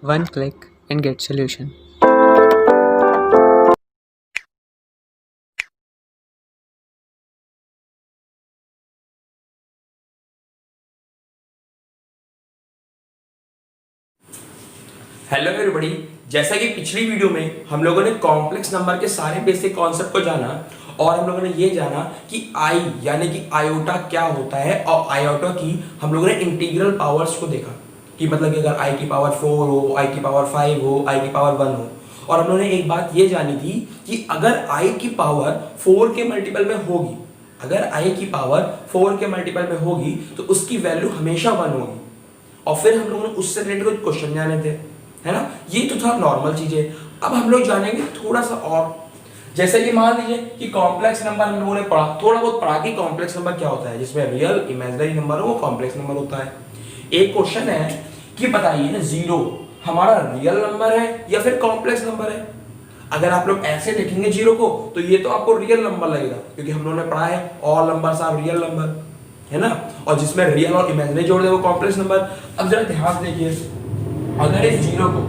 One click and get solution. Hello everybody. जैसा कि पिछली वीडियो में हम लोगों ने कॉम्प्लेक्स नंबर के सारे बेसिक कॉन्सेप्ट को जाना और हम लोगों ने ये जाना कि आई यानी कि आयोटा क्या होता है और आयोटा की हम लोगों ने इंटीग्रल पावर्स को देखा कि मतलब कि अगर आई की पावर 4 हो, आई की पावर 5 हो, आई की पावर 1 हो। और हम लोगों ने एक बात ये जानी थी कि अगर आई की पावर 4 के मल्टीपल में होगी, अगर आई की पावर 4 के मल्टीपल में होगी तो उसकी वैल्यू हमेशा 1 होगी। और फिर हम लोगों ने उससे रिलेटेड कुछ क्वेश्चन जाने थे, है ना। ये तो था नॉर्मल चीजें। अब हम लोग जानेंगे थोड़ा सा और, जैसे कि मान लीजिए कि कॉम्प्लेक्स नंबर हम लोगों ने पढ़ा, थोड़ा बहुत पढ़ा कि कॉम्प्लेक्स नंबर क्या होता है, जिसमें रियल इमेजिनरी नंबर हो वो कॉम्प्लेक्स नंबर होता है। एक क्वेश्चन है कि बताइए जीरो हमारा रियल नंबर है या फिर कॉम्प्लेक्स नंबर है। अगर आप लोग ऐसे देखेंगे जीरो को तो ये तो आपको रियल नंबर लगेगा, क्योंकि हम लोगों ने पढ़ा है all numbers are real number, है ना। और जिसमें रियल और इमेजिनरी जोड़ दे वो कॉम्प्लेक्स नंबर। अब जरा ध्यान देखिए, अगर इस जीरो को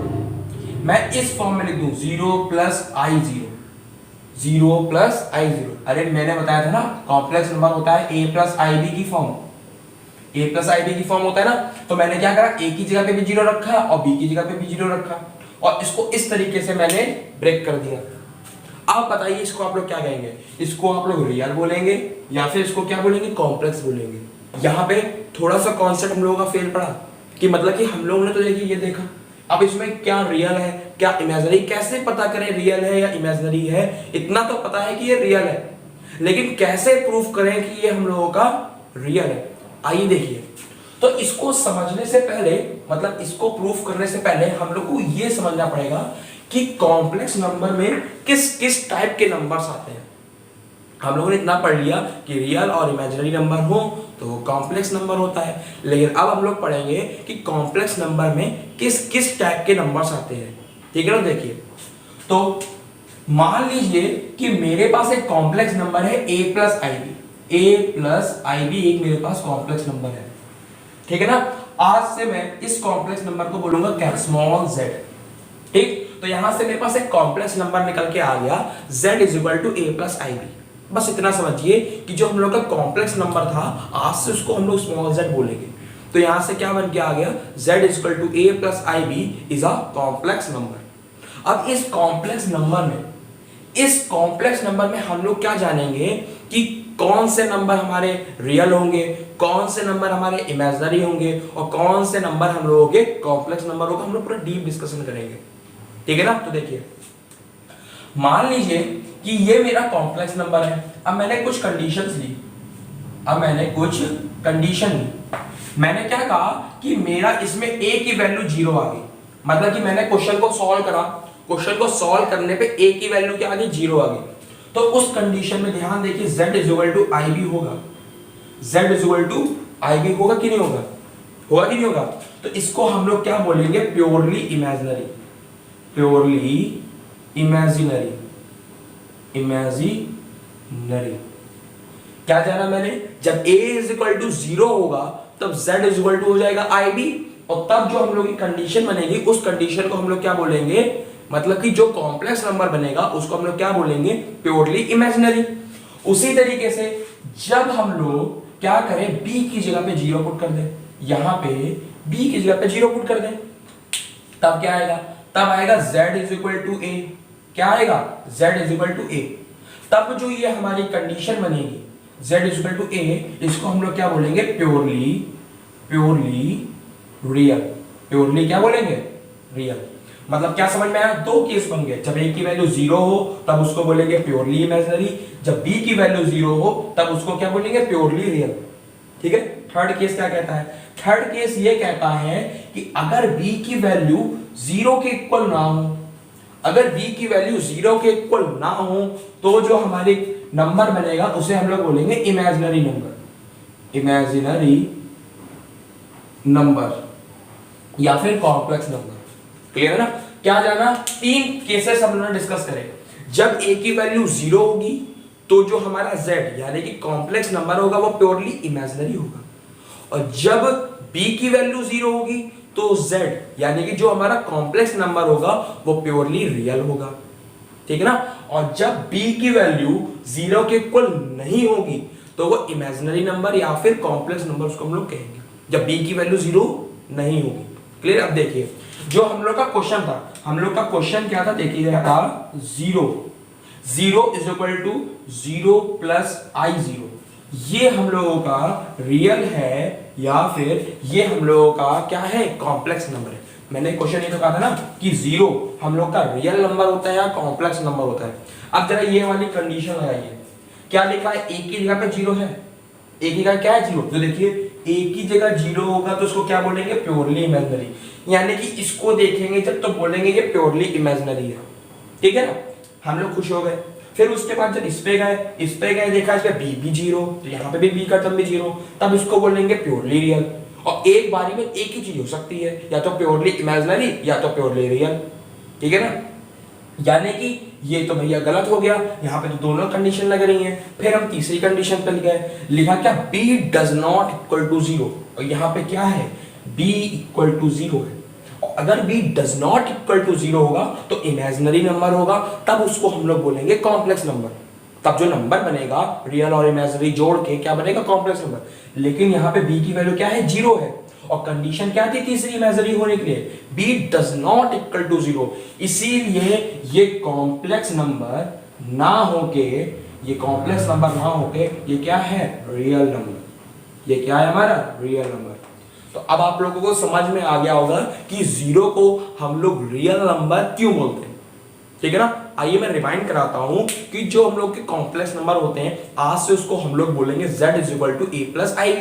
मैं इस फॉर्म में लिख दूं, जीरो प्लस आई जीरो, जीरो प्लस आई जीरो। अरे मैंने बताया था ना कॉम्प्लेक्स नंबर होता है ए प्लस आई बी की फॉर्म, ए प्लस आई बी की फॉर्म होता है ना। तो मैंने क्या करा, ए की जगह पे भी जीरो रखा और बी की जगह पे भी जीरो रखा और इसको इस तरीके से मैंने ब्रेक कर दिया। आप बताइए इसको आप लोग क्या कहेंगे, इसको आप लोग रियल बोलेंगे या फिर इसको क्या बोलेंगे, कॉम्प्लेक्स बोलेंगे। यहाँ पे थोड़ा सा कॉन्सेप्ट हम लोगों का फेल पड़ा कि मतलब कि हम लोगों ने तो देखिए ये देखा, अब इसमें क्या रियल है क्या इमेजिनरी, कैसे पता करें रियल है या इमेजिनरी है। इतना तो पता है कि ये रियल है, लेकिन कैसे प्रूफ करें कि ये हम लोगों का रियल है। आइए देखिए, तो इसको समझने से पहले, मतलब इसको प्रूफ करने से पहले हम लोग को ये समझना पड़ेगा कि कॉम्प्लेक्स नंबर में किस किस टाइप के नंबर्स आते हैं। हम लोगों ने इतना पढ़ लिया कि रियल और इमेजिनरी नंबर हो तो वो कॉम्प्लेक्स नंबर होता है, लेकिन अब हम लोग पढ़ेंगे कि कॉम्प्लेक्स नंबर में किस किस टाइप के नंबर्स आते हैं। ठीक है ना। देखिए, तो मान लीजिए कि मेरे पास एक कॉम्प्लेक्स नंबर है a plus I B, A plus I B एक मेरे पास कॉम्प्लेक्स नंबर है। ठीक है ना। आज से मैं इस कॉम्प्लेक्स नंबर को बोलूंगा क्या, स्मॉल z। ठीक, तो यहां से मेरे पास एक कॉम्प्लेक्स नंबर निकल के आ गया z is equal to A plus I B. बस इतना समझिए कि जो हम लोग का कॉम्प्लेक्स नंबर था आज से उसको हम लोग स्मॉल z बोलेंगे। तो यहां से क्या बन के आ गया, z is equal to A plus I B is a complex number. अब इस कॉम्प्लेक्स नंबर में हम लोग क्या जानेंगे कि कौन से नंबर हमारे रियल होंगे, कौन से नंबर हमारे इमेजिनरी होंगे और कौन से नंबर हम लोगों के कॉम्प्लेक्स नंबर होगा। हम लोग पूरा डीप डिस्कशन करेंगे। ठीक है ना। तो देखिए, मान लीजिए कि ये मेरा कॉम्प्लेक्स नंबर है। अब मैंने कुछ कंडीशंस ली, मैंने क्या कहा कि मेरा इसमें a की वैल्यू 0 आ गई, मतलब कि मैंने क्वेश्चन को सॉल्व करा, क्वेश्चन को सॉल्व करने पे a की वैल्यू क्या आ गई, 0 आ गई। तो उस कंडीशन में ध्यान देखिए z is equal to I B होगा, z is equal to I B होगा कि नहीं होगा, होगा कि नहीं होगा। तो इसको हम लोग क्या बोलेंगे, purely imaginary, purely imaginary, imaginary. क्या जाना मैंने, जब a इज इक्वल टू 0 होगा तब z इज इक्वल टू हो जाएगा आई बी, और तब जो हम लोग की कंडीशन बनेगी उस कंडीशन को हम लोग क्या बोलेंगे, मतलब कि जो कॉम्प्लेक्स नंबर बनेगा उसको हम लोग क्या बोलेंगे, प्योरली इमेजिनरी। उसी तरीके से जब हम लोग क्या करें, b की जगह पे 0 पुट कर दें, यहां पे b की जगह पे 0 पुट कर दें, तब क्या आएगा, तब आएगा z इज इक्वल टू ए। क्या आएगा, z इज इक्वल टू ए। तब जो ये हमारी कंडीशन बनेगी z इज इक्वल टू ए, इसको हम लोग क्या बोलेंगे, प्योरली, प्योरली रियल, प्योरली क्या बोलेंगे, रियल। मतलब क्या समझ में आया, दो केस बन गए। जब a की वैल्यू 0 हो तब उसको बोलेंगे प्योरली इमेजिनरी, जब b की वैल्यू 0 हो तब उसको क्या बोलेंगे, प्योरली रियल। ठीक है। थर्ड केस क्या कहता है, थर्ड केस ये कहता है कि अगर b की वैल्यू 0 के इक्वल ना हो, अगर b की वैल्यू 0 के इक्वल ना हो तो जो हमारे नंबर बनेगा उसे हम लोग बोलेंगे इमेजिनरी नंबर, इमेजिनरी नंबर या फिर कॉम्प्लेक्स नंबर। क्लियर है ना। क्या जाना, तीन केसेस हम लोगों ने डिस्कस करे। जब a की वैल्यू 0 होगी तो जो हमारा z यानी कि कॉम्प्लेक्स नंबर होगा वो प्योरली इमेजिनरी होगा, और जब b की वैल्यू 0 होगी तो z यानी कि जो हमारा कॉम्प्लेक्स नंबर होगा वो प्योरली रियल होगा, ठीक है ना। और जब b की वैल्यू 0 के इक्वल नहीं होगी तो वो इमेजिनरी नंबर या फिर कॉम्प्लेक्स नंबर उसको हम लोग कहेंगे, जब b की वैल्यू 0 नहीं होगी। क्लियर। अब देखिए जो हम लोग का क्वेश्चन था, हम लोग का क्वेश्चन क्या था, देखिएगा था 0 is equal to 0 plus i0, ये हम लोगों का रियल है या फिर ये हम लोगों का क्या है, कॉम्प्लेक्स नंबर है। मैंने क्वेश्चन ये तो कहा था ना कि 0 हम लोग का रियल नंबर होता है या कॉम्प्लेक्स नंबर होता है। अब जरा ये वाली कंडीशन लगाइए, क्या लिखा है, एक की जगह पे 0 है, एक की जगह क्या है 0, तो देखिए एक की जगह 0 होगा तो इसको क्या बोलेंगे, प्योरली इमेजिनरी, यानी कि इसको देखेंगे जब तो बोलेंगे ये प्योरली इमेजिनरी है, ठीक है ना। हम लोग खुश हो गए। फिर उसके बाद जब इस पे गए देखा इस पे b भी 0, तो यहाँ पे भी b का टर्म भी 0, तब इसको बोलेंगे प्योरली रियल। और एक बारी में एक ही चीज हो सकती है, या तो प्योरली इमेजिनरी या तो प्योरली रियल, ठीक है ना। यानी कि ये तो भैया गलत हो गया, यहाँ पे तो दोनों कंडीशन लग रही हैं। फिर हम तीसरी कंडीशन पे गए, लिखा क्या, b does not equal to 0, और यहाँ पे क्या है, b इक्वल टू 0 है। अगर b does not equal to 0 होगा तो इमेजिनरी नंबर होगा, तब उसको हम लोग बोलेंगे कॉम्प्लेक्स नंबर। तब जो नंबर बनेगा रियल और इमेजिनरी जोड़ के क्या बनेगा, कॉम्प्लेक्स नंबर। लेकिन यहाँ पे b की वैल्यू क्या है, 0 है, और कंडीशन क्या थी तीसरी इमेजिनरी होने के लिए, b does not equal to 0, इसीलिए ये कॉम्प्लेक्स नंबर ना होके, ये कॉम्प्लेक्स नंबर ना होके ये क्या है, रियल नंबर। ये क्या है हमारा, रियल नंबर। तो अब आप लोगों को समझ में आ गया होगा कि 0 को हम लोग रियल नंबर क्यों बोलते हैं, ठीक है ना। आइए मैं रिमाइंड कराता हूं कि जो हम लोग के कॉम्प्लेक्स नंबर होते हैं, आज से उसको हम लोग बोलेंगे z is equal to a plus i,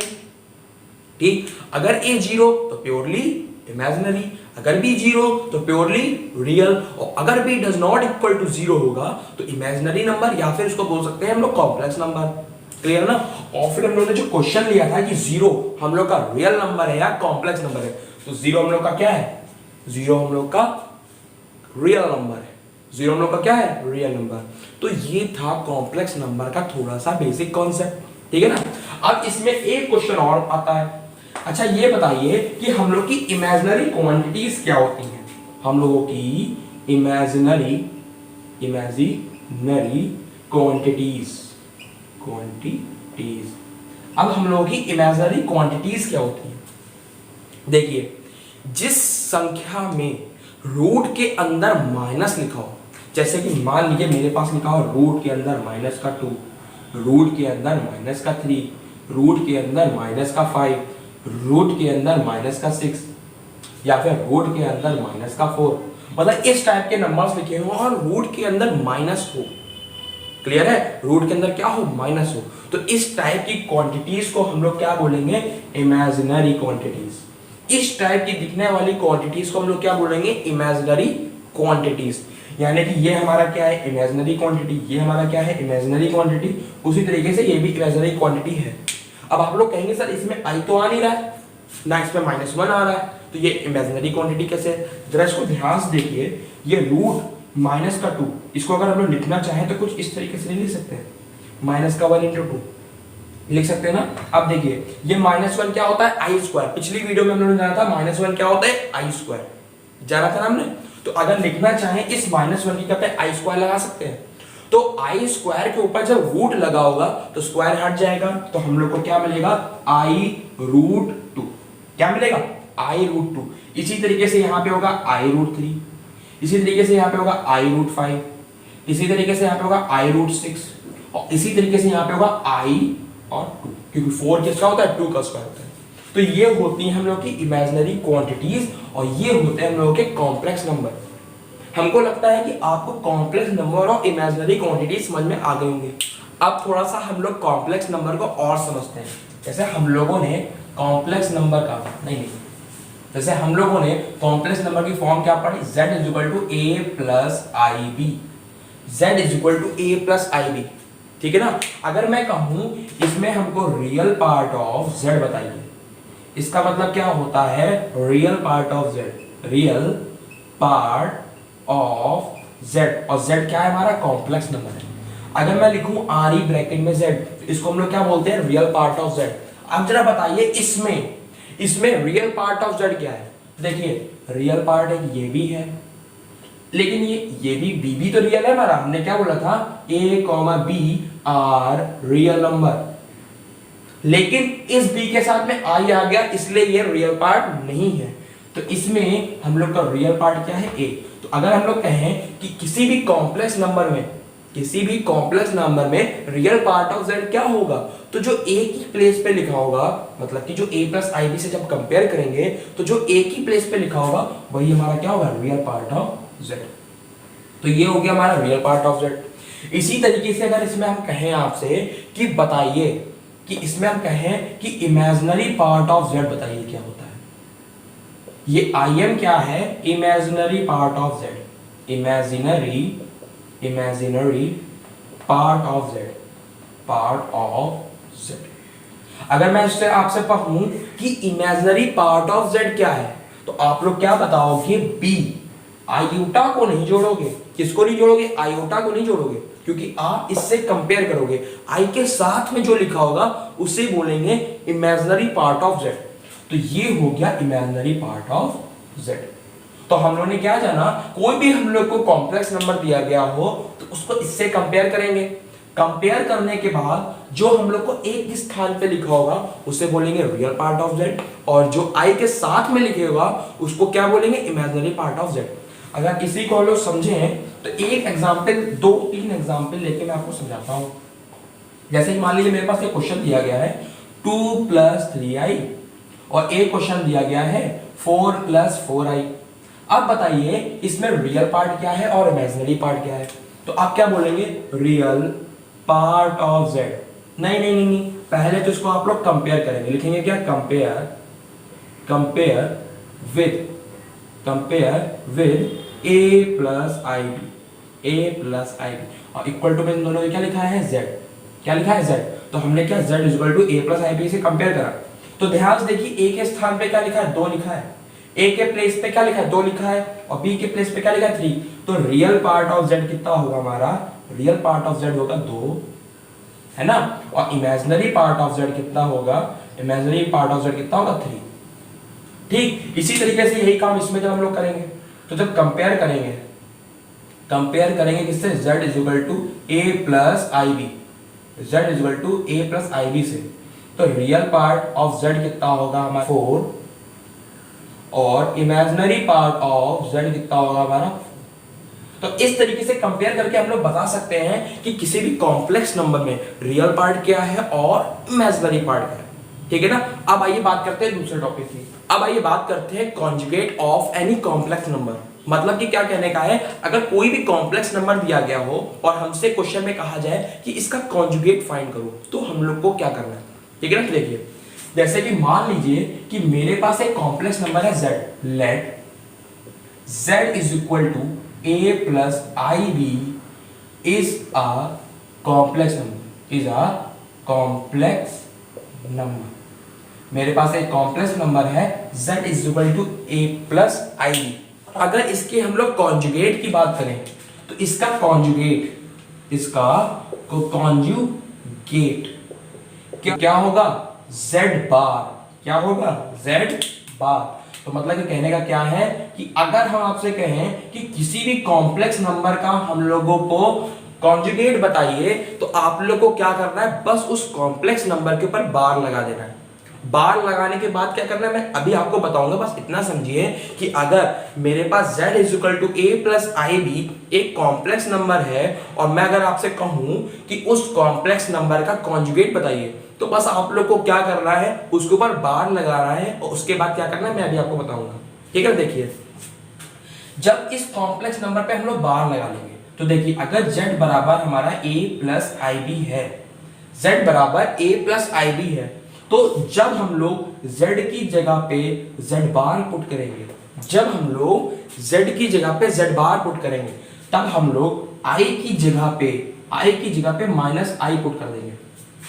ठीक। अगर a 0 तो प्योरली इमेजिनरी, अगर b 0 तो प्योरली रियल, और अगर b does not equal to 0 होगा तो इमेजिनरी नंबर या फिर इसको बोल सकते हैं हम लोग कॉम्प्लेक्स नंबर। क्लियर ना। और फिर हम लोग ने जो क्वेश्चन लिया था कि 0 हम लोग का रियल नंबर है या कॉम्प्लेक्स नंबर है, तो 0 हम लोग का क्या है, 0 हम लोग का रियल नंबर है, 0 हम लोग का क्या है, रियल नंबर। तो ये था कॉम्प्लेक्स नंबर का थोड़ा सा बेसिक कॉन्सेप्ट, ठीक है ना। अब इसमें एक क्वेश्चन और आता है, अच्छा ये बताइए कि हम लोग की इमेजिनरी क्वांटिटीज क्या होती हैं, हम लोगों की इमेजिनरी क्वांटिटीज। अब हम लोगों की इमेजिनरी क्वांटिटीज क्या होती है, देखिए जिस संख्या में रूट के अंदर माइनस लिखा हो, जैसे कि मान लीजिए मेरे पास लिखा हो रूट के अंदर माइनस का 2, रूट के अंदर माइनस का 3, रूट के अंदर माइनस का 5, रूट के अंदर माइनस का 6, या फिर रूट के अंदर माइनस का 4, मतलब इस टाइप के नंबर्स लिखे हो और रूट के अंदर माइनस हो। क्लियर है, रूट के अंदर क्या हो, माइनस हो, तो इस टाइप की क्वांटिटीज को हम लोग क्या बोलेंगे, इमेजिनरी क्वांटिटीज। इस टाइप की दिखने वाली क्वांटिटीज को हम लोग क्या बोलेंगे, इमेजिनरी क्वांटिटीज। यानी कि ये हमारा क्या है, इमेजिनरी क्वांटिटी, ये हमारा क्या है, इमेजिनरी क्वांटिटी, उसी तरीके से ये भी इमेजिनरी क्वांटिटी है। अब आप लोग कहेंगे सर इसमें आई तो आ नहीं रहा है ना, इसमें -1 आ रहा है, तो ये इमेजिनरी क्वांटिटी कैसे है, जरा इसको ध्यान से देखिए। ये रूट माइनस का 2, इसको अगर हम लोग लिखना चाहें तो कुछ इस तरीके से नहीं लिख सकते हैं, माइनस का 1 × 2 लिख सकते हैं ना। अब देखिए ये -1 क्या होता है, आई स्क्वायर। पिछली वीडियो में हम लोगों ने जाना था -1 क्या होता है, आई स्क्वायर जाना था ना हमने। तो अगर लिखना चाहें इस -1 की जगह आई स्क्वायर लगा सकते हैं, तो आई स्क्वायर के ऊपर जब रूट लगा होगा तो स्क्वायर हट जाएगा, तो हम लोग को क्या मिलेगा, i√2। क्या मिलेगा, i√2। इसी तरीके से यहाँ पे होगा i√3, इसी तरीके से यहाँ पे होगा i√5, इसी तरीके से यहाँ पे होगा i√6, और इसी तरीके से यहाँ पे होगा i और 2, क्योंकि 4 किसका होता है, 2 का स्क्वायर होता है। तो ये होती है हम लोग की इमेजिनरी क्वांटिटीज, और ये होते हैं हम लोगों के कॉम्प्लेक्स नंबर। हमको लगता है कि आपको कॉम्प्लेक्स नंबर और इमेजिनरी क्वांटिटी समझ में आ गए होंगे। अब थोड़ा सा हम लोग कॉम्प्लेक्स नंबर को और समझते हैं। जैसे हम लोगों ने कॉम्प्लेक्स नंबर का जैसे हम लोगों ने कॉम्प्लेक्स नंबर की फॉर्म क्या पढ़ी, z = a + ib, z = a + ib, ठीक है ना। अगर मैं कहूं इसमें हमको रियल पार्ट ऑफ z बताइए, इसका मतलब क्या होता है, real part of z, real part of z, और z क्या है हमारा, कॉम्प्लेक्स नंबर है। अगर मैं लिखूं RE ब्रैकेट में z, इसको हम लोग क्या बोलते हैं, रियल पार्ट ऑफ z। अब जरा बताइए इसमें रियल पार्ट ऑफ z क्या है, देखिए रियल पार्ट है, ये भी है, लेकिन ये भी तो रियल है हमारा। हमने क्या बोला था, a, b are real number, लेकिन इस b के साथ में i आ गया, इसलिए ये रियल पार्ट नहीं है। तो इसमें हम लोग का रियल पार्ट क्या है, a। तो अगर हम लोग कहें कि किसी भी कॉम्प्लेक्स नंबर में रियल पार्ट ऑफ z क्या होगा, तो जो a की प्लेस पे लिखा होगा, मतलब कि जो a प्लस आई बी से जब कंपेयर करेंगे तो जो a की प्लेस पे लिखा होगा वही हमारा क्या होगा, रियल पार्ट ऑफ z। तो ये हो गया हमारा रियल पार्ट ऑफ z। इसी तरीके से अगर इसमें हम कहें आपसे कि बताइए, कि इसमें हम कहें कि इमेजिनरी पार्ट ऑफ z बताइए क्या होता है। ये im क्या है, imaginary part of z, imaginary part of z। अगर मैं इससे आपसे कहूं कि इमेजिनरी पार्ट ऑफ z क्या है, तो आप लोग क्या बताओगे, b। आयोटा को नहीं जोड़ोगे, किसको नहीं जोड़ोगे, आयोटा को नहीं जोड़ोगे, क्योंकि आप इससे कंपेयर करोगे, i के साथ में जो लिखा होगा उसे बोलेंगे इमेजिनरी पार्ट ऑफ z। तो ये हो गया इमेजिनरी पार्ट ऑफ z। तो हम लोग ने क्या जाना, कोई भी हम लोग को कॉम्प्लेक्स नंबर दिया गया हो तो उसको इससे कंपेयर करेंगे। कंपेयर करने के बाद जो हम लोग को एक स्थान पे लिखा होगा उसे बोलेंगे रियल पार्ट ऑफ z, और जो i के साथ में लिखे होगा उसको क्या बोलेंगे, इमेजिनरी पार्ट ऑफ z। अगर किसी को हम लोग समझें तो एक एग्जाम्पल, 2-3 एग्जाम्पल लेके मैं आपको समझाता हूं। जैसे कि मान लीजिए मेरे पास एक क्वेश्चन दिया गया है 2 + 3i, और एक क्वेश्चन दिया गया है 4 + 4i। अब बताइए इसमें रियल पार्ट क्या है और इमेजिनरी पार्ट क्या है। तो आप क्या बोलेंगे, रियल पार्ट ऑफ z। नहीं, पहले तो इसको आप लोग कंपेयर करेंगे, लिखेंगे क्या, कंपेयर विद a + ib, और इक्वल टू में इन दोनों में क्या लिखा है, z। क्या लिखा है, z। तो हमने क्या, z = a + ib से कंपेयर करा। तो ध्यान से देखिए, a के स्थान पे क्या लिखा है, 2 लिखा है, a के प्लेस पे क्या लिखा है, 2 लिखा है, और b के प्लेस पे क्या लिखा है, 3। तो रियल पार्ट ऑफ z कितना होगा हमारा, रियल पार्ट ऑफ z होगा 2, है ना, और इमेजिनरी पार्ट ऑफ z कितना होगा, इमेजिनरी पार्ट ऑफ z कितना होगा, 3। ठीक इसी तरीके से यही काम इसमें जब हम लोग करेंगे, तो जब कंपेयर करेंगे किससे, z = a + ib, z = a + ib से, तो रियल पार्ट ऑफ z कितना होगा हमारा 4, और इमेजिनरी पार्ट ऑफ z कितना होगा हमारा। तो इस तरीके से कंपेयर करके हम लोग बता सकते हैं कि किसी भी कॉम्प्लेक्स नंबर में रियल पार्ट क्या है और इमेजिनरी पार्ट क्या है, ठीक है ना। अब आइए बात करते हैं दूसरे टॉपिक की। अब आइए बात करते हैं conjugate of any complex number. मतलब कि क्या कहने का है, अगर कोई भी कॉम्प्लेक्स नंबर दिया गया हो और हमसे क्वेश्चन में कहा जाए कि इसका कॉन्जुगेट फाइंड करो, तो हम लोग को क्या करना है, ठीक है ना। तो देखिए, जैसे कि मान लीजिए कि मेरे पास एक कॉम्प्लेक्स नंबर है z, late z = a + ib is a complex number, मेरे पास एक कॉम्प्लेक्स नंबर है z = a + ib। अगर इसके हम लोग कॉन्जुगेट की बात करें तो इसका कॉन्जुगेट क्या होगा, z बार। क्या होगा, z बार। तो मतलब कि कहने का क्या है कि अगर हम आपसे कहें कि किसी भी कॉम्प्लेक्स नंबर का हम लोगों को कॉन्जुगेट बताइए, तो आप लोग को क्या करना है, बस उस कॉम्प्लेक्स नंबर के ऊपर बार लगा देना है। बार लगाने के बाद क्या करना है मैं अभी आपको बताऊंगा, बस इतना समझिए कि अगर मेरे पास z = a + ib एक कॉम्प्लेक्स नंबर है और मैं अगर आपसे कहूं कि उस कॉम्प्लेक्स नंबर का कॉन्जुगेट बताइए, तो बस आप लोग को क्या करना है, उसके ऊपर बार लगाना है, और उसके बाद क्या करना है मैं अभी आपको बताऊंगा, ठीक है। देखिए, जब इस कॉम्प्लेक्स नंबर पे हम लोग बार लगा लेंगे, तो देखिए अगर z बराबर हमारा a + ib है, z बराबर a + ib है, तो जब हम लोग z की जगह पे z बार पुट करेंगे, तब हम लोग i की जगह पे -i पुट कर देंगे।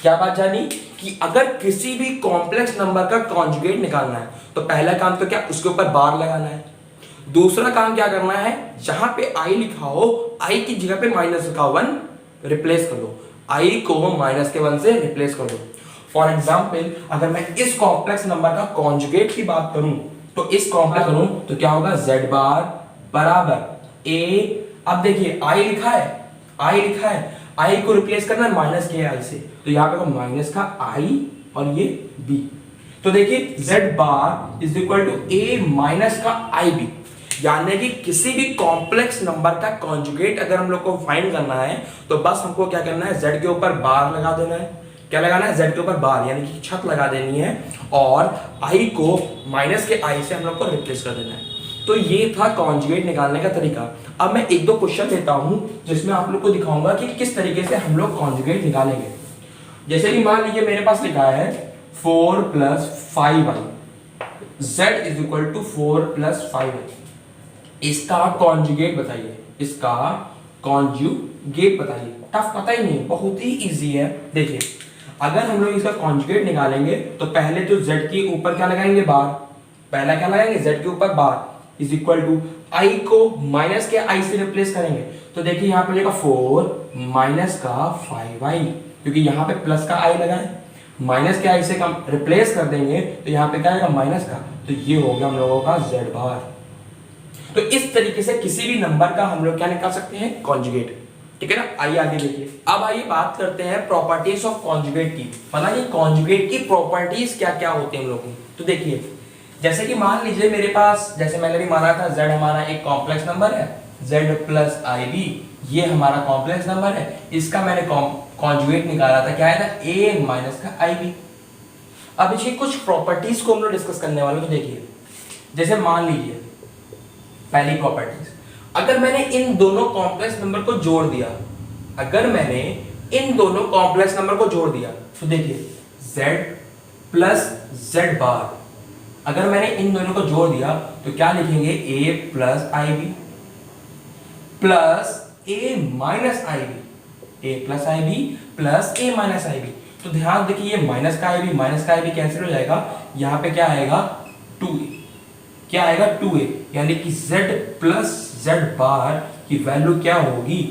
क्या बात जानी कि अगर किसी भी कॉम्प्लेक्स नंबर का कॉन्जुगेट निकालना है तो पहला काम तो क्या, उसके ऊपर बार लगाना है। दूसरा काम क्या करना है, जहां पे i लिखा हो i की जगह पे -1 रिप्लेस कर दो, i को -1 से रिप्लेस कर दो। फॉर एग्जाम्पल, अगर मैं इस कॉम्प्लेक्स नंबर का कॉन्जुगेट की बात करूं तो इस कॉम्प्लेक्स करूं तो क्या होगा, z बार बराबर a, अब देखिए i लिखा है, i को रिप्लेस करना है माइनस के आई से, तो यहाँ पे माइनस का i और ये b, तो देखिए z bar is equal to a minus का ib, यानी कि किसी भी कॉम्प्लेक्स नंबर का कॉन्जुगेट अगर हम लोग को फाइंड करना है तो बस हमको क्या करना है, z के ऊपर बार लगा देना है, क्या लगाना है, z के ऊपर बार यानी कि छत लगा देनी है और i को माइनस के i से हम लोग को रिप्लेस कर देना है। तो ये था कॉन्जुगेट निकालने का तरीका। अब मैं एक दो क्वेश्चन लेता हूं जिसमें आप लोग को दिखाऊंगा कि किस तरीके से हम लोग कॉन्जुगेट निकालेंगे। जैसे कि मान लीजिए मेरे पास लिखा है 4 + 5i, z is equal to 4 + 5i, इसका कॉन्जुगेट बताइए, इसका कॉन्जुगेट बताइए। टफ पता ही नहीं, बहुत ही इजी है। देखिए अगर हम लोग इसका कॉन्जुगेट निकालेंगे तो पहले तो z के ऊपर क्या लगाएंगे, बार, पहला क्या लगाएंगे, z के ऊपर bar is equal to i को माइनस के i से रिप्लेस करेंगे, तो देखिए यहाँ पे लिखा 4 माइनस का 5i, क्योंकि यहाँ पे प्लस का i लगा है, माइनस के i से हम रिप्लेस कर देंगे तो यहाँ पे क्या आएगा, माइनस का, तो ये हो गया हम लोगों का z बार। तो इस तरीके से किसी भी नंबर का हम लोग क्या निकाल सकते हैं, कॉन्जुगेट, ठीक है ना। आइए आगे देखिए। अब आइए बात करते हैं प्रॉपर्टीज ऑफ कॉन्जुगेट की, मतलब ये कॉन्जुगेट की प्रॉपर्टीज क्या क्या होती हैं हम लोग की। तो देखिए जैसे कि मान लीजिए मेरे पास, जैसे मैंने भी माना था z हमारा एक कॉम्प्लेक्स नंबर है, z प्लस ib, ये हमारा कॉम्प्लेक्स नंबर है, इसका मैंने कॉन्जुगेट निकाला था, क्या आया था, a माइनस का ib। अब इसकी कुछ प्रॉपर्टीज को हम लोग डिस्कस करने वाले। तो देखिए जैसे मान लीजिए पहली प्रॉपर्टीज, अगर मैंने इन दोनों कॉम्प्लेक्स नंबर को जोड़ दिया, अगर मैंने इन दोनों कॉम्प्लेक्स नंबर को जोड़ दिया तो देखिए z प्लस z बार, अगर मैंने इन दोनों को जोड़ दिया तो क्या लिखेंगे, a plus ib plus a minus ib, a plus ib plus a minus ib। तो ध्यान देखिए ये माइनस का ib कैंसिल हो जाएगा, यहाँ पे क्या आएगा, 2a, क्या आएगा, 2a, यानी कि z प्लस z बार की वैल्यू क्या होगी,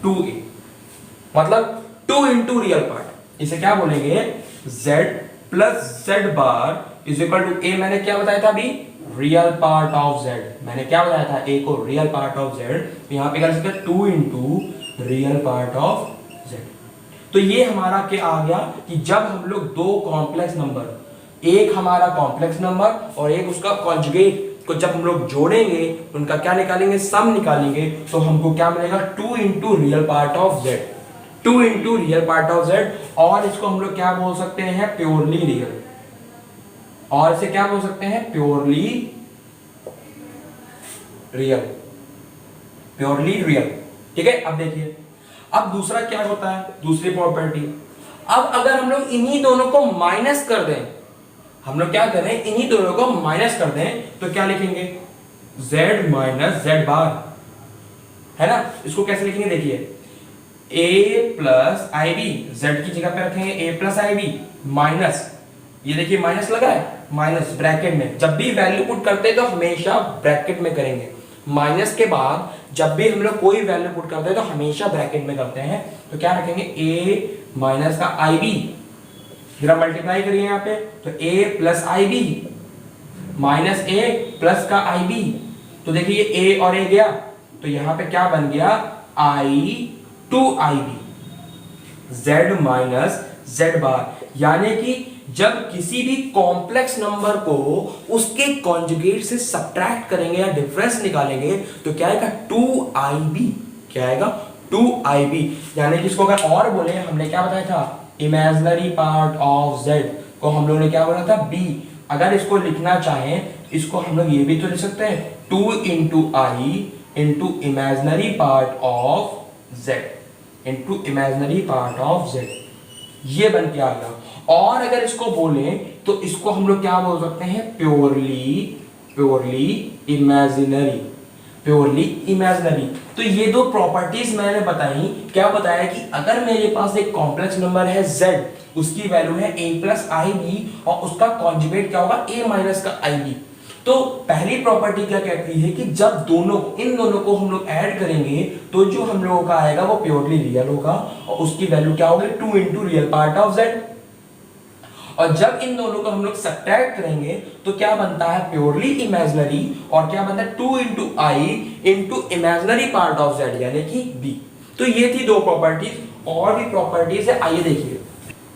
2a, मतलब 2 इंटू रियल पार्ट, इसे क्या बोलेंगे, z plus z bar is equal to a, मैंने क्या बताया था अभी, रियल पार्ट ऑफ z, मैंने क्या बताया था, a को रियल पार्ट ऑफ z, तो यहाँ पे कर सकते हैं 2 into real part of z। तो ये हमारा क्या आ गया कि जब हम लोग दो कॉम्प्लेक्स नंबर, एक हमारा कॉम्प्लेक्स नंबर और एक उसका कॉन्जुगेट को जब हम लोग जोड़ेंगे, उनका क्या निकालेंगे, सम निकालेंगे, तो हमको क्या मिलेगा, 2 into real part of z, 2 into real part of z, और इसको हम लोग क्या बोल सकते हैं, प्योरली रियल, और इसे क्या बोल सकते हैं, प्योरली रियल, प्योरली रियल, ठीक है। अब देखिए अब दूसरा क्या होता है, दूसरी प्रॉपर्टी, अब अगर हम लोग इन्हीं दोनों को माइनस कर दें, हम लोग क्या करें, इन्हीं दोनों को माइनस कर दें, तो क्या लिखेंगे, z माइनस z बार, है ना। इसको कैसे लिखेंगे, देखिए a प्लस ib, z की जगह पे रखेंगे a प्लस ib माइनस, ये देखिए माइनस लगा है, माइनस ब्रैकेट में, जब भी वैल्यू पुट करते हैं तो हमेशा ब्रैकेट में करेंगे, माइनस के बाद जब भी हम लोग कोई वैल्यू पुट करते हैं तो हमेशा ब्रैकेट में करते हैं। तो क्या रखेंगे, a माइनस का ib, जरा मल्टीप्लाई करिए यहाँ पे, तो a plus ib minus a plus का ib, तो देखिए a और a गया, तो यहाँ पे क्या बन गया, i to ib, z minus z bar, यानी कि जब किसी भी कॉम्प्लेक्स नंबर को उसके कॉन्जुगेट से सब्ट्रैक्ट करेंगे या डिफरेंस निकालेंगे तो क्या आएगा, 2ib, क्या आएगा, 2ib, यानी कि इसको अगर और बोले, हमने क्या बताया था, इमेजिनरी पार्ट ऑफ z को हम लोगों ने क्या बोला था, b, अगर इसको लिखना चाहें इसको हम लोग ये भी तो लिख सकते हैं, 2 into I into imaginary part of z, into imaginary part of z, ये बन के आ गया। और अगर इसको बोले तो इसको हम लोग क्या बोल सकते हैं, प्योरली इमेजिनरी, प्योरली इमेजिनरी। तो ये दो प्रॉपर्टीज मैंने बताई, क्या बताया कि अगर मेरे पास एक कॉम्प्लेक्स नंबर है z, उसकी वैल्यू है a प्लस ib और उसका कॉन्जुगेट क्या होगा, a माइनस का ib, तो पहली प्रॉपर्टी क्या कहती है कि जब दोनों इन दोनों को हम लोग ऐड करेंगे तो जो हम लोगों का आएगा वो प्योरली रियल होगा और उसकी वैल्यू क्या होगी, 2 into real part of z। और जब इन दोनों को हम लोग सब्ट्रैक्ट करेंगे तो क्या बनता है प्योरली इमेजिनरी, और क्या बनता है 2 into I into imaginary part of Z यानी कि बी। तो ये थी दो प्रॉपर्टीज, और भी प्रॉपर्टीज है, आइए देखिए।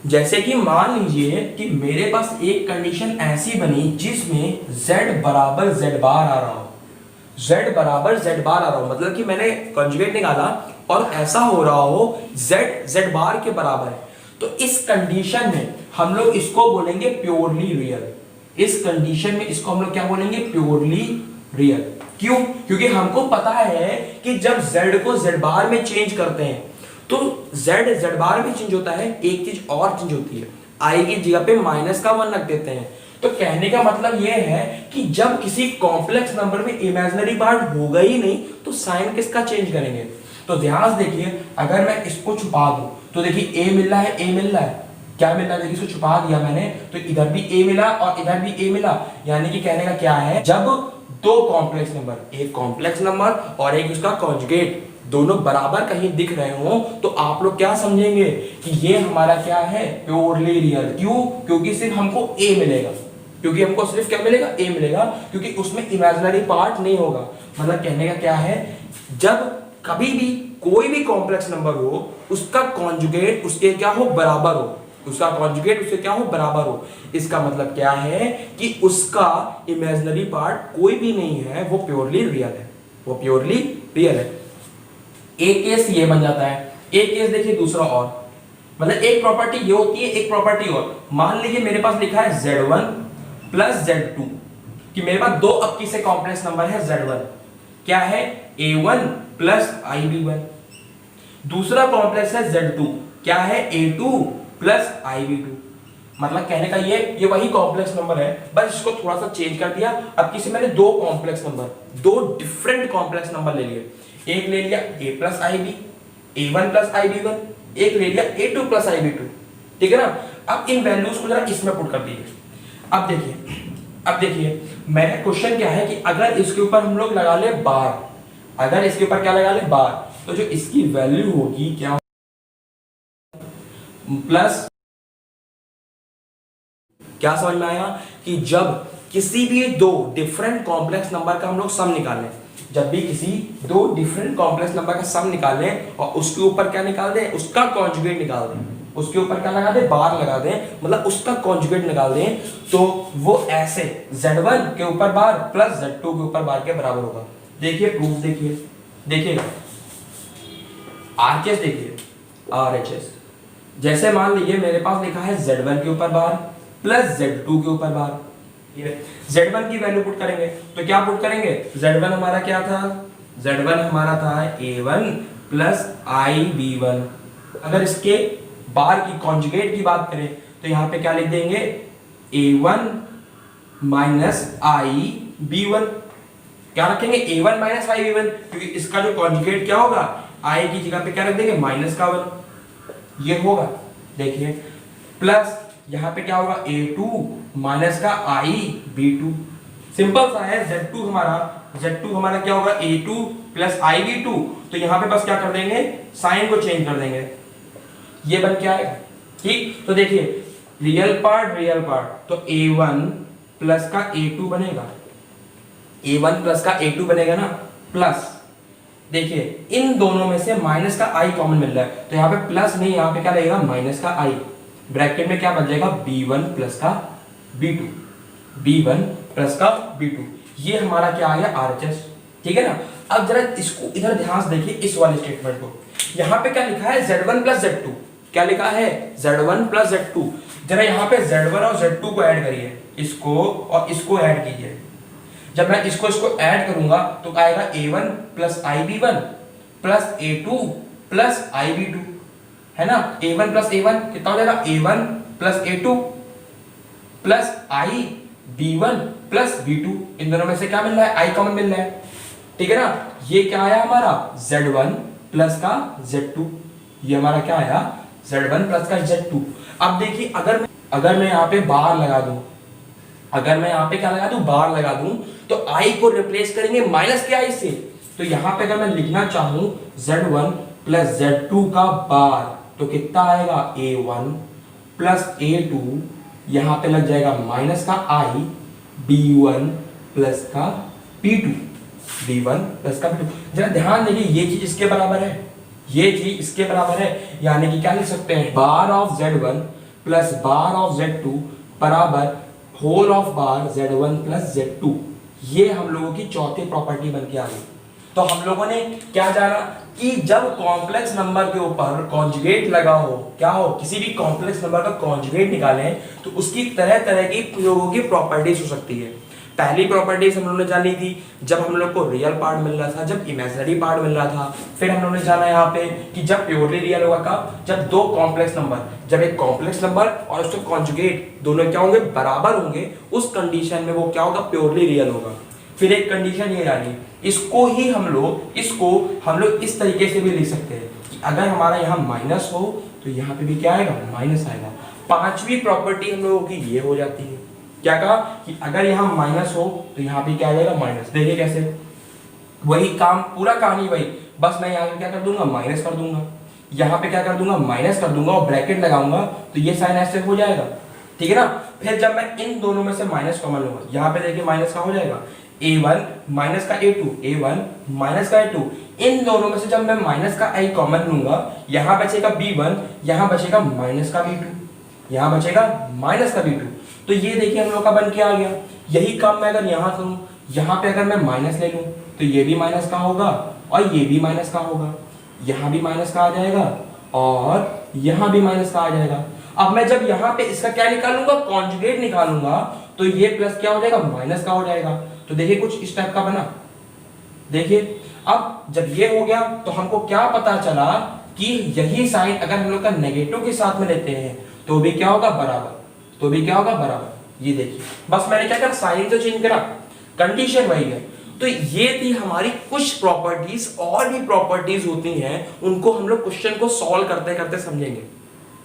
जैसे कि मान लीजिए कि मेरे पास एक कंडीशन ऐसी बनी जिसमें z बराबर z बार आ रहा हो, z बराबर z बार आ रहा हो, मतलब कि मैंने कॉन्जुगेट निकाला और ऐसा हो रहा हो z बार के बराबर है, तो इस कंडीशन में हम लोग इसको बोलेंगे प्योरली रियल। इस कंडीशन में इसको हम लोग क्या बोलेंगे, प्योरली रियल। क्यों? क्योंकि हमको पता है कि जब z को z बार में चेंज करते हैं तो z बार में चेंज होता है, एक चीज और चेंज होती है, i की जगह पे -1 रख देते हैं। तो कहने का मतलब यह है कि जब किसी कॉम्प्लेक्स नंबर में इमेजिनरी पार्ट होगा ही नहीं तो साइन किसका चेंज करेंगे। तो ध्यान से देखिए, अगर मैं इसको छुपा दूं तो देखिए a मिल रहा है, a मिल रहा है, क्या मिल रहा है, देखिए इसको छुपा दिया मैंने तो इधर भी a मिला और इधर भी a मिला, यानी कि कहने का क्या है, जब दो कॉम्प्लेक्स नंबर, एक कॉम्प्लेक्स नंबर और एक उसका कॉन्जुगेट, दोनों बराबर कहीं दिख रहे हो तो आप लोग क्या समझेंगे कि ये हमारा क्या है, प्योरली रियल। क्यों? क्योंकि सिर्फ हमको a मिलेगा, क्योंकि हमको सिर्फ क्या मिलेगा, a मिलेगा, क्योंकि उसमें इमेजिनरी पार्ट नहीं होगा। मतलब कहने का क्या है, जब कभी भी कोई भी कॉम्प्लेक्स नंबर हो उसका कॉन्जुगेट उसके क्या हो, बराबर हो, उसका कॉन्जुगेट उसके क्या हो, बराबर हो, इसका मतलब क्या है कि उसका इमेजिनरी पार्ट कोई भी नहीं है, वो प्योरली रियल है, वो प्योरली रियल है। एक केस ये बन जाता है। एक केस देखिए दूसरा और, मतलब एक प्रॉपर्टी ये होती है, एक प्रॉपर्टी और। मान लीजिए मेरे पास लिखा है z1 प्लस z2, कि मेरे पास दो अक्की से कॉम्प्लेक्स नंबर है z1, क्या है, a1 प्लस ib1। दूसरा कॉम्प्लेक्स है z2, क्या है, a2 प्लस ib2। मतलब कहने का ये वही कॉम्प्लेक्स नंबर है, बस इसको थोड़ा सा चेंज कर दिया। अब किसी मैंने दो कॉम्प्लेक्स नंबर, दो डिफरेंट कॉम्प्लेक्स नंबर ले लिए, एक ले लिया a plus ib, a1 plus ib1, एक ले लिया a2 प्लस ib2, ठीक है ना। अब इन वैल्यूज को जरा इसमें पुट कर दीजिए। अब देखिए मेरा क्वेश्चन क्या है कि अगर इसके ऊपर हम लोग लगा ले बार, अगर इसके ऊपर क्या लगा ले, बार, तो जो इसकी वैल्यू होगी क्या, प्लस, क्या समझ में आया कि जब किसी भी दो डिफरेंट कॉम्प्लेक्स नंबर का हम लोग सम निकालें, जब भी किसी दो डिफरेंट कॉम्प्लेक्स नंबर का सम निकालें और उसके ऊपर क्या निकाल दें, उसका कॉन्जुगेट निकाल दें, उसके ऊपर क्या लगा दें, बार लगा दें, मतलब उसका कॉन्जुगेट निकाल दें, तो वो ऐसे z1 के ऊपर बार प्लस z2 के ऊपर बार के बराबर होगा। देखिए प्रूफ, देखिए RHS, देखिए RHS, जैसे मान लीजिए मेरे पास लिखा है z1 के ऊपर बार प्लस z2 के ऊपर बार, z1 की वैल्यू पुट करेंगे तो क्या पुट करेंगे, z1 हमारा क्या था, z1 हमारा था a1 प्लस ib1। अगर इसके बार की कॉन्जुगेट की बात करें तो यहाँ पे क्या लिख देंगे, a1 माइनस ib1, क्या रखेंगे, a1 माइनस ib1, क्योंकि इसका जो कॉन्जुगेट क्या होगा, i की जगह पे क्या रख देंगे, -1, ये होगा। देखिए प्लस यहाँ पे क्या होगा, a2 माइनस का ib2, सिंपल सा है। z2 हमारा क्या होगा, a2 प्लस ib2, तो यहाँ पे बस क्या कर देंगे, साइन को चेंज कर देंगे, ये बन के आएगा, ठीक। तो देखिए रियल पार्ट तो a1 प्लस का a2 बनेगा, a1 प्लस का a2 बनेगा ना, प्लस देखिए इन दोनों में से माइनस का i कॉमन मिल रहा है, तो यहाँ पे प्लस नहीं, यहाँ पे क्या लगेगा, माइनस का i, ब्रैकेट में क्या बन जाएगा, b1 प्लस का b2, b1 प्लस का b2, ये हमारा क्या आ गया, RHS, ठीक है ना। अब जरा इसको इधर ध्यान से देखिए, इस वाले स्टेटमेंट को, यहाँ पे क्या लिखा है, z1 प्लस z2, क्या लिखा है, z1 प्लस z2। जरा यहाँ पे z1 और z2 को ऐड करिए, इसको और इसको ऐड कीजिए। जब मैं इसको ऐड करूंगा तो आएगा a1 plus ib1 plus a2 plus ib2, है ना। a1 प्लस a1 कितना हो जाएगा, a1 plus a2 plus ib1 plus b2, इन दोनों में से क्या मिल रहा है, i कॉमन मिल रहा है, ठीक है ना। ये क्या आया हमारा, z1 प्लस का z2, ये हमारा क्या आया, z1 प्लस का z2। अब देखिए अगर मैं यहाँ पे बार लगा दूं, अगर मैं यहाँ पे क्या लगा दूं, बार लगा दूं, तो i को रिप्लेस करेंगे माइनस के i से, तो यहाँ पे अगर मैं लिखना चाहूं z1 प्लस z2 का बार, तो कितना आएगा, a1 प्लस a2, यहाँ पे लग जाएगा माइनस का आई b1 प्लस का p2, b1 प्लस का p2। जरा ध्यान देखिए ये चीज इसके बराबर है, ये चीज इसके बराबर है, यानी कि क्या लिख सकते हैं, bar of z1 plus bar of z2 बराबर whole of bar z1 plus z2। ये हम लोगों की चौथी प्रॉपर्टी बन के आ गई। तो हम लोगों ने क्या जाना कि जब कॉम्प्लेक्स नंबर के ऊपर कॉन्जुगेट लगा हो, क्या हो, किसी भी कॉम्प्लेक्स नंबर का कॉन्जुगेट निकालें तो उसकी तरह तरह की प्रयोगों की प्रॉपर्टीज हो सकती है। पहली प्रॉपर्टीज हम लोगों ने जानी थी जब हम लोग को रियल पार्ट मिल रहा था, जब इमेजिनरी पार्ट मिल रहा था। फिर हम लोगों ने जाना यहाँ पे कि जब प्योरली रियल होगा कब, जब दो कॉम्प्लेक्स नंबर, जब एक कॉम्प्लेक्स नंबर और उसके कॉन्जुगेट दोनों क्या होंगे, बराबर होंगे, उस कंडीशन में वो क्या होगा, प्योरली रियल होगा। फिर एक कंडीशन ये यानी इसको हम लोग इस तरीके से भी लिख सकते हैं कि अगर हमारा यहाँ माइनस हो तो यहाँ पे भी क्या आएगा, माइनस आएगा। पांचवी प्रॉपर्टी हम लोगों की ये हो जाती है, क्या कहा कि अगर यहाँ माइनस हो तो यहाँ पे क्या आ जाएगा, माइनस। देखिए कैसे, वही काम, पूरा कहानी वही, बस मैं यहाँ पे क्या कर दूंगा, माइनस कर दूंगा, यहाँ पे क्या कर दूंगा, माइनस कर दूंगा और ब्रैकेट लगाऊंगा तो ये साइन ऐसे हो जाएगा, ठीक है ना। फिर जब मैं इन दोनों में से माइनस कॉमन लूंगा, यहाँ पे देखिए माइनस का हो जाएगा a1 माइनस का a2, a1 माइनस का a2। इन दोनों में से जब मैं माइनस का i कॉमन लूंगा, यहाँ बचेगा b1, यहाँ बचेगा माइनस का b2, यहाँ बचेगा माइनस का b2। तो ये देखिए हम लोग का बन के आ गया। यही काम मैं अगर यहाँ करूँ, यहाँ पे अगर मैं माइनस ले लूँ तो ये भी माइनस का होगा और ये भी माइनस का होगा, यहाँ भी माइनस का आ जाएगा और यहाँ भी माइनस का आ जाएगा। अब मैं जब यहाँ पे इसका क्या निकालूंगा, कॉन्जुगेट निकालूंगा, तो ये प्लस क्या हो जाएगा, माइनस का हो जाएगा। तो देखिए कुछ इस टाइप का बना। देखिए अब जब ये हो गया तो हमको क्या पता चला कि यही साइन अगर हम लोग का नेगेटिव के साथ में लेते हैं तो भी क्या होगा, बराबर, तो भी क्या होगा, बराबर। ये देखिए बस मैंने क्या करा, साइन तो चेंज करा, कंडीशन वही है। तो ये थी हमारी कुछ प्रॉपर्टीज, और भी प्रॉपर्टीज होती हैं, उनको हम लोग क्वेश्चन को सॉल्व करते करते समझेंगे,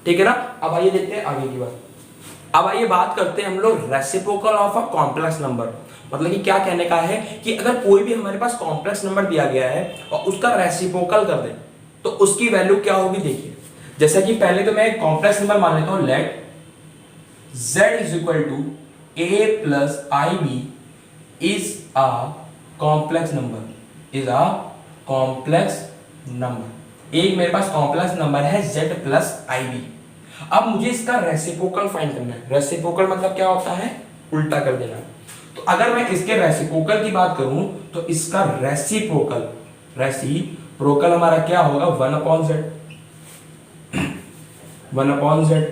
ठीक है ना। अब आइए देखते हैं आगे की बात। अब आइए बात करते हैं हम लोग reciprocal of a complex number. मतलब कि क्या कहने का है कि अगर कोई भी हमारे पास कॉम्प्लेक्स नंबर दिया गया है और उसका रेसिप्रोकल कर दे तो उसकी वैल्यू क्या होगी। देखिए जैसा कि पहले तो मैं एक कॉम्प्लेक्स नंबर मान लेता हूं, let z is equal to a plus I B is a complex number, is a complex number. एक मेरे पास कॉम्प्लेक्स नंबर है z प्लस आई बी। अब मुझे इसका रेसिप्रोकल फाइंड करना है। रेसिप्रोकल मतलब क्या होता है, उल्टा कर देना। तो अगर मैं इसके रेसिप्रोकल की बात करूं तो इसका रेसिप्रोकल हमारा क्या होगा, 1/z। 1/z,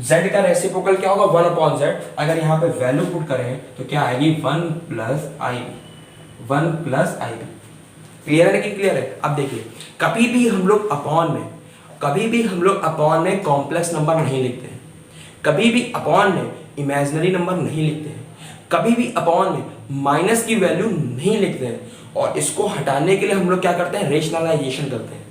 z का रेसिप्रोकल क्या होगा, 1/z। अगर यहाँ पे वैल्यू पुट करें तो क्या आएगी, 1 प्लस आई बी, 1 प्लस आई बी। क्लियर है कि क्लियर है। अब देखिए कभी भी हम लोग अपॉन में कॉम्प्लेक्स नंबर नहीं लिखते हैं, कभी भी अपॉन में इमेजिनरी नंबर नहीं लिखते हैं, कभी भी अपॉन में माइनस की वैल्यू नहीं लिखते हैं। और इसको हटाने के लिए हम लोग क्या करते हैं, रेशनलाइजेशन करते हैं।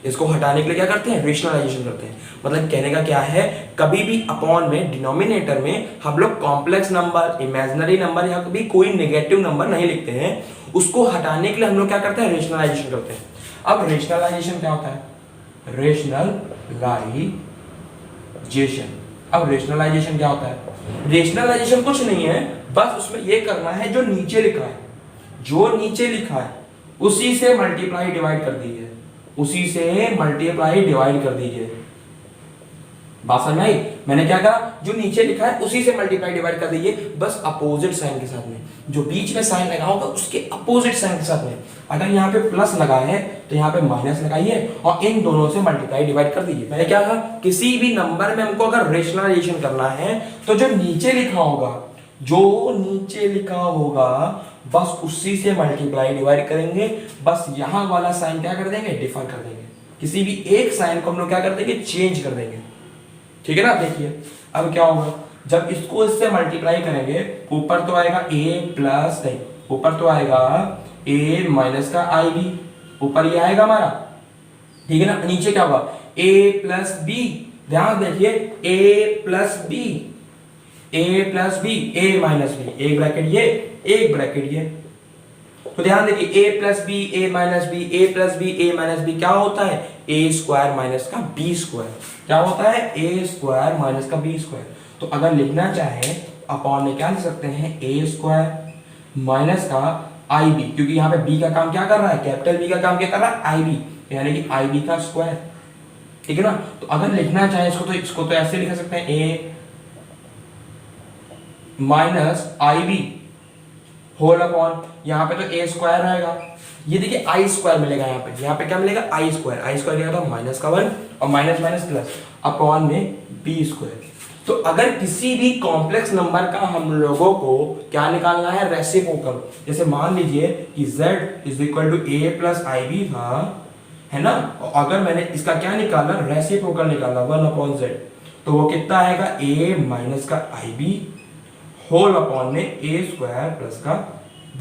इसको हटाने के लिए क्या करते हैं, रेशनलाइजेशन करते हैं। मतलब कहने का क्या है, कभी भी अपॉन में डिनोमिनेटर में हम लोग कॉम्प्लेक्स नंबर, इमेजिनरी नंबर या कभी कोई नेगेटिव नंबर नहीं लिखते हैं। उसको हटाने के लिए हम लोग क्या करते हैं, रेशनलाइजेशन करते हैं। अब रेशनलाइजेशन क्या होता है, रेशनलाइजेशन। अब रेशनलाइजेशन क्या होता है, रेशनलाइजेशन कुछ नहीं है, बस उसमें ये करना है जो नीचे लिखा है, जो नीचे लिखा है उसी से मल्टीप्लाई डिवाइड कर दीजिए, उसी से मल्टीप्लाई डिवाइड कर दीजिए। बात समझ आई, मैंने क्या कहा, जो नीचे लिखा है उसी से मल्टीप्लाई डिवाइड कर दीजिए, बस अपोजिट साइन के साथ में। जो बीच में साइन लगा होगा उसके अपोजिट साइन के साथ में। अगर यहाँ पे प्लस लगा है तो यहाँ पे माइनस लगाइए और इन दोनों से मल्टीप्लाई डिवाइड कर दीजिए। मैंने क्या कहा, किसी भी नंबर में हमको अगर रेशनलाइजेशन करना है तो जो नीचे लिखा होगा बस उसी से मल्टीप्लाई डिवाइड करेंगे। बस यहाँ वाला साइन क्या कर देंगे, डिफर कर देंगे। किसी भी एक साइन को हम लोग क्या कर देंगे, चेंज कर देंगे, ठीक है ना। देखिए अब क्या होगा, जब इसको इससे मल्टीप्लाई करेंगे ऊपर तो आएगा a प्लस, नहीं ऊपर तो आएगा a माइनस का आई बी, ऊपर ये आएगा हमारा, ठीक है ना। नीचे क्या होगा, a प्लस बी। ध्यान देखिए a plus b, a plus b, a minus b, एक ब्रैकेट ये, एक ब्रैकेट ये। तो ध्यान देखिए a plus b, a minus b, a plus b, a minus b क्या होता है, a स्क्वायर माइनस का b स्क्वायर। क्या होता है, a स्क्वायर माइनस का b स्क्वायर। तो अगर लिखना चाहे अपॉन में क्या लिख सकते हैं, ए स्क्वायर माइनस का आई बी, क्योंकि यहाँ पे बी का काम क्या कर रहा है, कैपिटल बी का काम क्या कर रहा है, आई बी, यानी कि आई बी का स्क्वायर, ठीक है ना। तो अगर लिखना चाहे इसको तो ऐसे लिख सकते हैं, ए माइनस आई बी होल अपॉन, यहाँ पे तो ए स्क्वायर रहेगा, ये देखिए आई स्क्वायर मिलेगा, यहाँ पे क्या मिलेगा, आई स्क्वायर लिखा तो माइनस का 1 और माइनस माइनस प्लस अपॉन में बी स्क्वायर। तो अगर किसी भी कॉम्प्लेक्स नंबर का हम लोगों को क्या निकालना है, रेसिप्रोकल, जैसे मान लीजिए कि z is equal to A plus I b था, है ना, और अगर मैंने इसका क्या निकाला, रेसिप्रोकल निकाला 1 अपॉन z, तो वो कितना आएगा, a माइनस का आई बी होल अपॉन में ए स्क्वायर प्लस का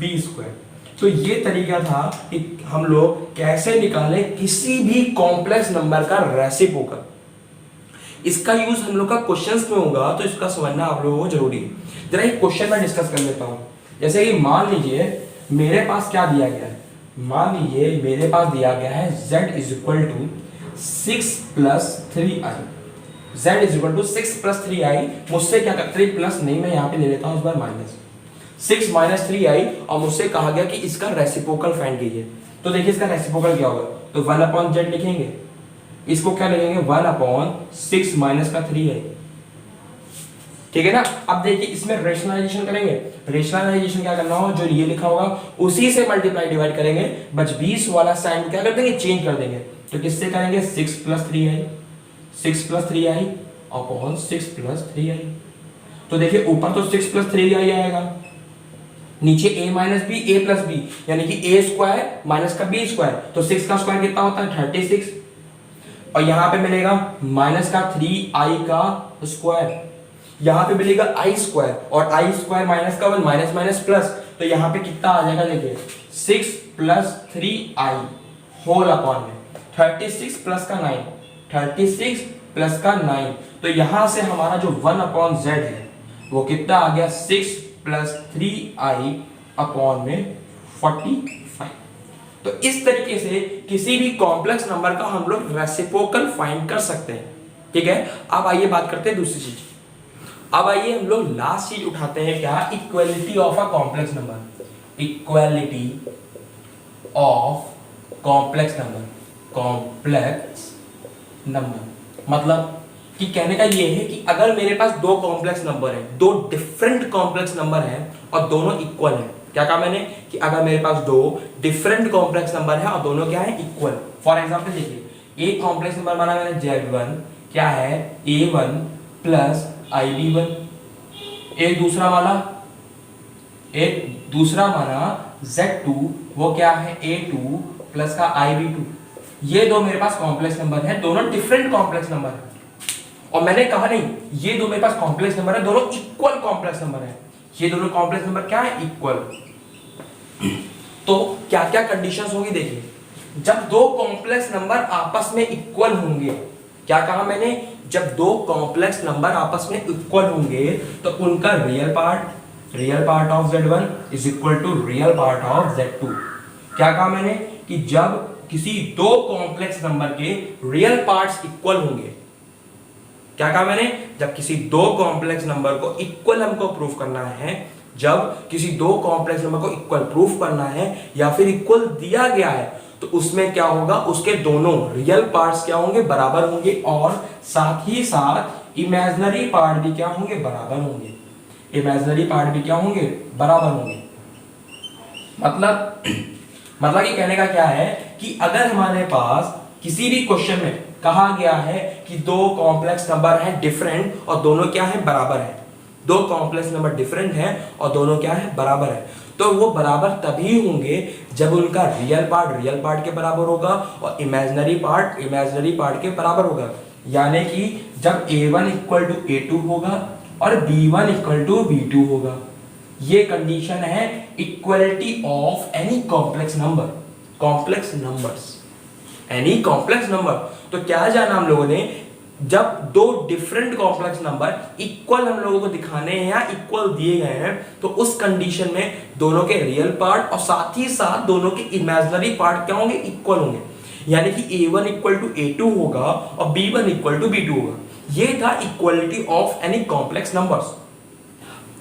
बी स्क्वायर। तो ये तरीका था कि हम लोग कैसे निकालें किसी भी कॉम्प्लेक्स नंबर का रेसिप्रोकल। इसका यूज हम लोग का क्वेश्चंस में होगा, तो इसका समझना आप लोगों को जरूरी है। जरा एक क्वेश्चन मैं डिस्कस कर लेता हूं। जैसे कि मान लीजिए मेरे पास क्या दिया गया है, मान लीजिए मेरे पास दिया गया है z is equal to 6 plus 3i, z is equal to 6 plus 3i, मुझसे क्या कर 3 प्लस नहीं, मैं यहाँ पे ले लेता हूँ इस बार माइनस 6 माइनस 3i, और मुझसे कहा गया कि इसका रेसिप्रोकल फाइंड कीजिए। तो देखिए इसका रेसिप्रोकल क्या होगा, तो 1 अपॉन z लिखेंगे, इसको क्या लिखेंगे 1 अपॉन 6 माइनस का 3i, ठीक है ना। अब देखिए इसमें रेशनलाइजेशन करेंगे, रेशनलाइजेशन क्या करना हो, जो ये लिखा होगा उसी से मल्टीप्लाई डिवाइड करेंगे, बस 20 वाला साइन क्या कर देंगे, चेंज कर देंगे। तो किससे करेंगे, 6 plus 3i, 6 plus 3i upon 6 plus 3i। तो देखिए ऊपर तो 6 प्लस 3i आएगा, नीचे a minus b, a plus b, यानी कि a स्क्वायर माइनस का b स्क्वायर, तो 6 का स्क्वायर कितना होता है 36, और यहाँ पे मिलेगा माइनस का 3i का स्क्वायर, यहाँ पे मिलेगा i स्क्वायर, और i स्क्वायर माइनस का 1 माइनस माइनस प्लस, तो यहाँ पे कितना आ जाएगा, देखिए 6 प्लस 3i होल अपॉन में 36 प्लस का 9, 36 प्लस का 9, तो यहाँ से हमारा जो 1 अपॉन z है वो कितना आ गया, 6 प्लस 3i अपॉन में 45। तो इस तरीके से किसी भी कॉम्प्लेक्स नंबर का हम लोग रेसिप्रोकल फाइंड कर सकते हैं, ठीक है। अब आइए बात करते हैं दूसरी चीज, अब आइए हम लोग लास्ट चीज उठाते हैं, क्या, equality of a complex number, equality of complex number, complex number मतलब कि कहने का ये है कि अगर मेरे पास दो कॉम्प्लेक्स नंबर है, दो डिफरेंट कॉम्प्लेक्स नंबर है और दोनों इक्वल है, क्या कहा मैंने कि अगर मेरे पास दो डिफरेंट कॉम्प्लेक्स नंबर है और दोनों क्या है, इक्वल। फॉर एग्जांपल देखिए एक कॉम्प्लेक्स नंबर माना मैंने z1 क्या है a1 प्लस ib1, एक दूसरा माना z2 वो क्या है a2 प्लस का ib2। ये दो मेरे पास कॉम्प्लेक्स नंबर है, दोनों डिफरेंट कॉम्प्लेक्स नंबर है, और मैंने कहा नहीं ये दो मेरे पास कॉम्प्लेक्स नंबर है, दोनों इक्वल कॉम्प्लेक्स नंबर है, ये दोनों कॉम्प्लेक्स नंबर क्या है, इक्वल। तो क्या क्या कंडीशंस होंगी, देखिए जब दो कॉम्प्लेक्स नंबर आपस में इक्वल होंगे, क्या कहा मैंने, जब दो कॉम्प्लेक्स नंबर आपस में इक्वल होंगे तो उनका real part of z1 is equal to real part of z2। क्या कहा मैंने कि जब किसी दो कॉम्प्लेक्स नंबर के रियल पार्ट्स इक्वल होंगे, क्या कहा मैंने, जब किसी दो कॉम्प्लेक्स नंबर को इक्वल हमको प्रूफ करना है, जब किसी दो कॉम्प्लेक्स नंबर को इक्वल प्रूफ करना है या फिर इक्वल दिया गया है, तो उसमें क्या होगा, उसके दोनों रियल पार्ट्स क्या होंगे, बराबर होंगे, और साथ ही साथ इमेजिनरी पार्ट भी क्या होंगे, बराबर होंगे, इमेजिनरी पार्ट भी क्या होंगे, बराबर होंगे। मतलब कि कहने का क्या है कि अगर हमारे पास किसी भी क्वेश्चन में कहा गया है कि दो कॉम्प्लेक्स नंबर हैं डिफरेंट और दोनों क्या है, बराबर है, दो कॉम्प्लेक्स नंबर डिफरेंट हैं और दोनों क्या है, बराबर है, तो वो बराबर तभी होंगे जब उनका रियल पार्ट के बराबर होगा और इमेजिनरी पार्ट के बराबर होगा। यानी कि जब a1 इक्वल टू a2 होगा और b1 इक्वल टू b2 होगा, ये कंडीशन है equality of any complex numbers, any complex number. तो क्या जाना हम लोगों ने, जब दो डिफरेंट कॉम्प्लेक्स नंबर इक्वल हम लोगों को दिखाने हैं या इक्वल दिए गए हैं, तो उस कंडीशन में दोनों के रियल पार्ट और साथ ही साथ दोनों के इमेजिनरी पार्ट क्या होंगे, इक्वल होंगे। यानी कि a1 इक्वल टू a2 होगा और b1 इक्वल टू b2 होगा। ये था equality of any complex numbers.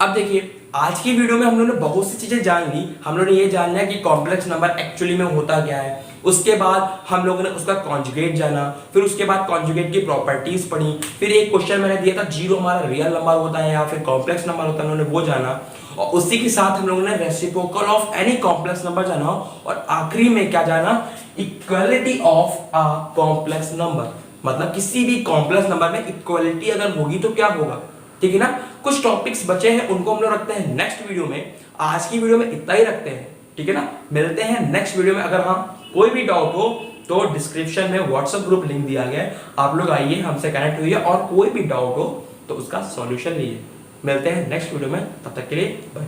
अब देखिए आज की वीडियो में हम लोगों ने बहुत सी चीजें जान ली। हम लोगों ने ये जानना है कि कॉम्प्लेक्स नंबर एक्चुअली में होता क्या है, उसके बाद हम लोगों ने उसका कॉन्जुगेट जाना, फिर उसके बाद कॉन्जुगेट की प्रॉपर्टीज पढ़ी, फिर एक क्वेश्चन मैंने दिया था जीरो हमारा रियल नंबर होता है या फिर कॉम्प्लेक्स नंबर होता है, उन्होंने वो जाना, और उसी के साथ हम लोगों ने reciprocal of any complex number जाना, और आखिरी में क्या जाना, equality of a complex number, मतलब किसी भी कॉम्प्लेक्स नंबर में इक्वलिटी अगर होगी तो क्या होगा। ठीक है ना। कुछ टॉपिक्स बचे हैं उनको हम लोग रखते हैं नेक्स्ट वीडियो में। आज की वीडियो में इतना ही रखते हैं, ठीक है ना। मिलते हैं नेक्स्ट वीडियो में। अगर हाँ कोई भी डाउट हो तो डिस्क्रिप्शन में व्हाट्सएप ग्रुप लिंक दिया गया है, आप लोग आइए, हमसे कनेक्ट हुइए, और कोई भी डाउट हो तो उसका सॉल्यूशन लीजिए। मिलते हैं नेक्स्ट वीडियो में, तब तक के लिए बाय।